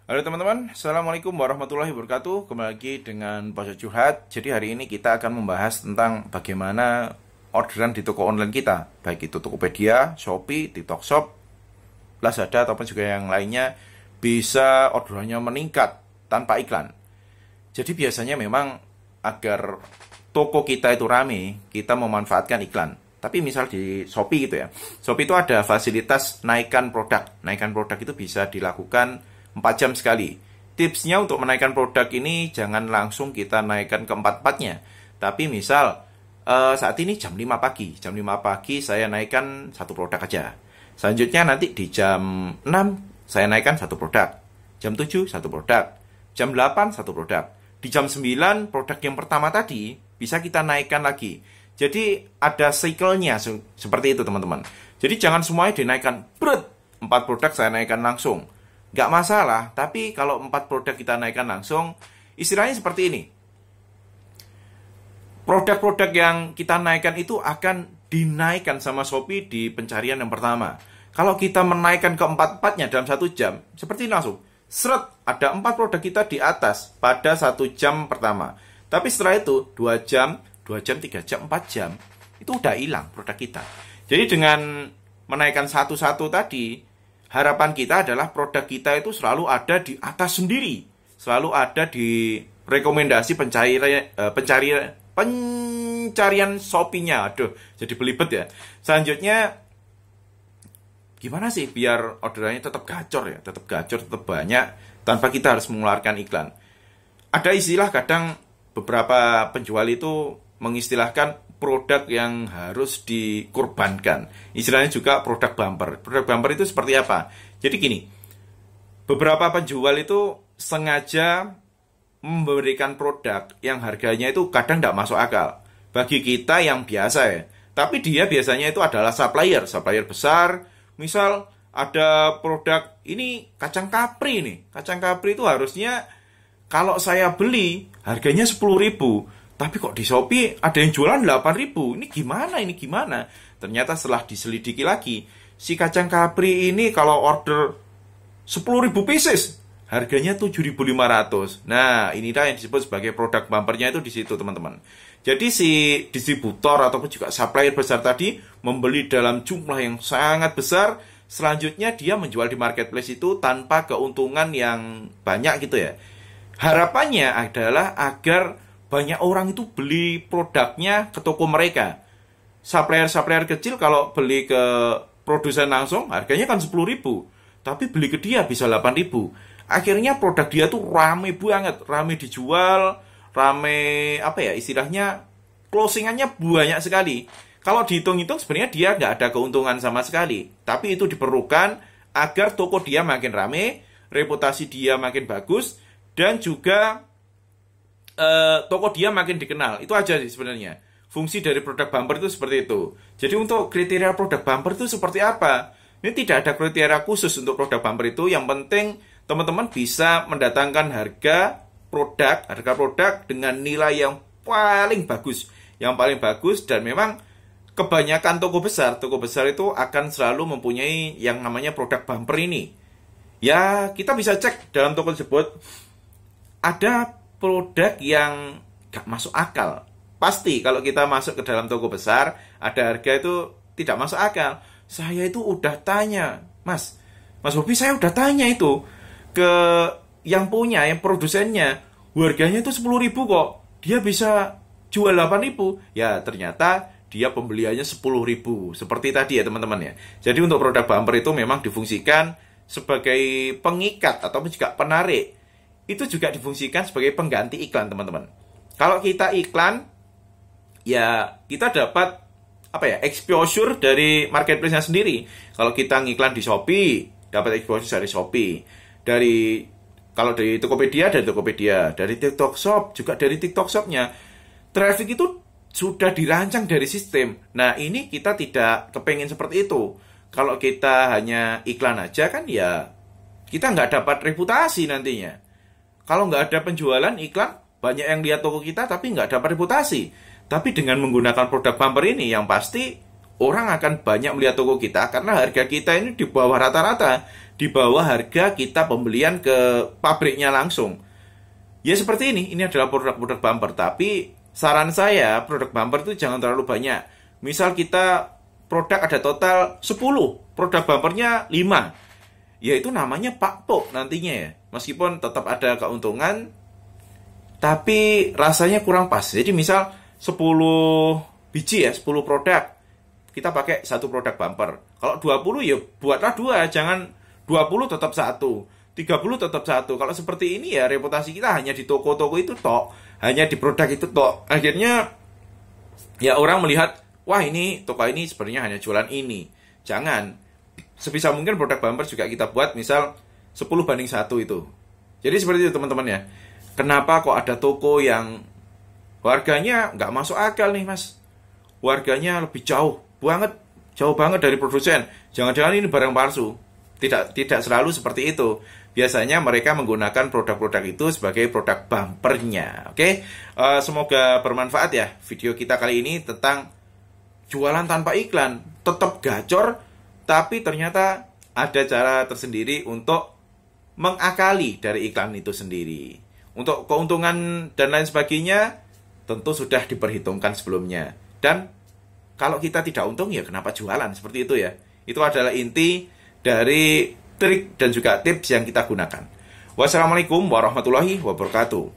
Halo teman-teman, Assalamualaikum warahmatullahi wabarakatuh. Kembali lagi dengan Pojok Curhat. Jadi hari ini kita akan membahas tentang bagaimana orderan di toko online kita, baik itu Tokopedia, Shopee, TikTok Shop, Lazada ataupun juga yang lainnya, bisa orderannya meningkat tanpa iklan. Jadi biasanya memang agar toko kita itu rame, kita memanfaatkan iklan. Tapi misal di Shopee gitu ya, Shopee itu ada fasilitas naikkan produk. Naikkan produk itu bisa dilakukan 4 jam sekali. Tipsnya untuk menaikkan produk ini jangan langsung kita naikkan ke 4-4-nya. Tapi misal saat ini jam 5 pagi. Jam 5 pagi saya naikkan satu produk aja. Selanjutnya nanti di jam 6 saya naikkan satu produk. Jam 7 satu produk. Jam 8 satu produk. Di jam 9 produk yang pertama tadi bisa kita naikkan lagi. Jadi ada cycle-nya seperti itu teman-teman. Jadi jangan semuanya dinaikkan. 4 produk saya naikkan langsung. Nggak masalah, tapi kalau 4 produk kita naikkan langsung, istilahnya seperti ini. Produk-produk yang kita naikkan itu akan dinaikkan sama Shopee di pencarian yang pertama. Kalau kita menaikkan ke 4-4-nya dalam 1 jam, seperti ini langsung. Seret, ada 4 produk kita di atas pada 1 jam pertama. Tapi setelah itu, 2 jam, 3 jam, 4 jam, itu udah hilang produk kita. Jadi dengan menaikkan satu-satu tadi, harapan kita adalah produk kita itu selalu ada di atas sendiri. Selalu ada di rekomendasi pencarian Shopee-nya. Aduh, jadi belibet ya. Selanjutnya, gimana sih biar orderannya tetap gacor ya? Tetap gacor, tetap banyak, tanpa kita harus mengeluarkan iklan. Ada istilah kadang beberapa penjual itu mengistilahkan produk yang harus dikorbankan. Istilahnya juga produk bumper. Produk bumper itu seperti apa? Jadi gini, beberapa penjual itu sengaja memberikan produk yang harganya itu kadang tidak masuk akal. Bagi kita yang biasa ya. Tapi dia biasanya itu adalah supplier besar. Misal ada produk, ini kacang kapri nih. Kacang kapri itu harusnya kalau saya beli harganya 10.000. Tapi kok di Shopee ada yang jualan 8.000. Ini gimana? Ternyata setelah diselidiki lagi, si kacang kapri ini kalau order 10.000 pieces, harganya 7.500. Nah, inilah yang disebut sebagai produk bumpernya itu di situ, teman-teman. Jadi si distributor ataupun juga supplier besar tadi membeli dalam jumlah yang sangat besar, selanjutnya dia menjual di marketplace itu tanpa keuntungan yang banyak gitu ya. Harapannya adalah agar banyak orang itu beli produknya ke toko mereka. Supplier kecil kalau beli ke produsen langsung harganya kan 10.000. Tapi beli ke dia bisa 8.000. Akhirnya produk dia tuh rame banget. Rame dijual. Rame istilahnya closingannya banyak sekali. Kalau dihitung-hitung sebenarnya dia nggak ada keuntungan sama sekali. Tapi itu diperlukan agar toko dia makin rame. Reputasi dia makin bagus. Dan juga toko dia makin dikenal. Itu aja sih sebenarnya. Fungsi dari produk bumper itu seperti itu. Jadi untuk kriteria produk bumper itu seperti apa? Ini tidak ada kriteria khusus untuk produk bumper itu. Yang penting teman-teman bisa mendatangkan harga produk dengan nilai yang paling bagus. Yang paling bagus, dan memang kebanyakan toko besar itu akan selalu mempunyai yang namanya produk bumper ini. Ya, kita bisa cek dalam toko tersebut ada produk yang gak masuk akal. Pasti kalau kita masuk ke dalam toko besar, ada harga itu tidak masuk akal. Saya itu udah tanya, Mas Bobi, saya udah tanya itu ke yang punya, yang produsennya, harganya itu 10.000 kok. Dia bisa jual 8.000. Ya ternyata dia pembeliannya 10.000. Seperti tadi ya teman-teman ya. Jadi untuk produk bumper itu memang difungsikan sebagai pengikat ataupun juga penarik. Itu juga difungsikan sebagai pengganti iklan, teman-teman. Kalau kita iklan, ya kita dapat exposure dari marketplace-nya sendiri. Kalau kita ngiklan di Shopee, dapat exposure dari Shopee. Kalau dari Tokopedia, dari TikTok Shop, juga dari TikTok Shop-nya. Traffic itu sudah dirancang dari sistem. Nah, ini kita tidak kepengen seperti itu. Kalau kita hanya iklan aja kan ya kita nggak dapat reputasi nantinya. Kalau nggak ada penjualan iklan, banyak yang lihat toko kita tapi nggak dapat reputasi. Tapi dengan menggunakan produk bumper ini, yang pasti orang akan banyak melihat toko kita karena harga kita ini di bawah rata-rata, di bawah harga kita pembelian ke pabriknya langsung. Ya seperti ini adalah produk-produk bumper, tapi saran saya produk bumper itu jangan terlalu banyak. Misal kita produk ada total 10, produk bumpernya 5. Ya itu namanya pakpok nantinya ya. Meskipun tetap ada keuntungan, tapi rasanya kurang pas. Jadi misal 10 biji ya, 10 produk, kita pakai satu produk bumper. Kalau 20 ya buatlah 2, jangan 20 tetap 1, 30 tetap 1. Kalau seperti ini ya reputasi kita hanya di toko-toko itu tok, hanya di produk itu tok. Akhirnya ya orang melihat, wah ini toko ini sebenarnya hanya jualan ini. Jangan. Sebisa mungkin produk bumper juga kita buat misal 10:1 itu. Jadi seperti itu teman-teman ya. Kenapa kok ada toko yang harganya nggak masuk akal nih mas? Harganya lebih jauh banget dari produsen. Jangan-jangan ini barang palsu. Tidak selalu seperti itu. Biasanya mereka menggunakan produk-produk itu sebagai produk bumpernya. Oke, semoga bermanfaat ya video kita kali ini tentang jualan tanpa iklan. Tetap gacor, tapi ternyata ada cara tersendiri untuk mengakali dari iklan itu sendiri. Untuk keuntungan dan lain sebagainya tentu sudah diperhitungkan sebelumnya. Dan kalau kita tidak untung ya kenapa jualan, seperti itu ya. Itu adalah inti dari trik dan juga tips yang kita gunakan. Wassalamualaikum warahmatullahi wabarakatuh.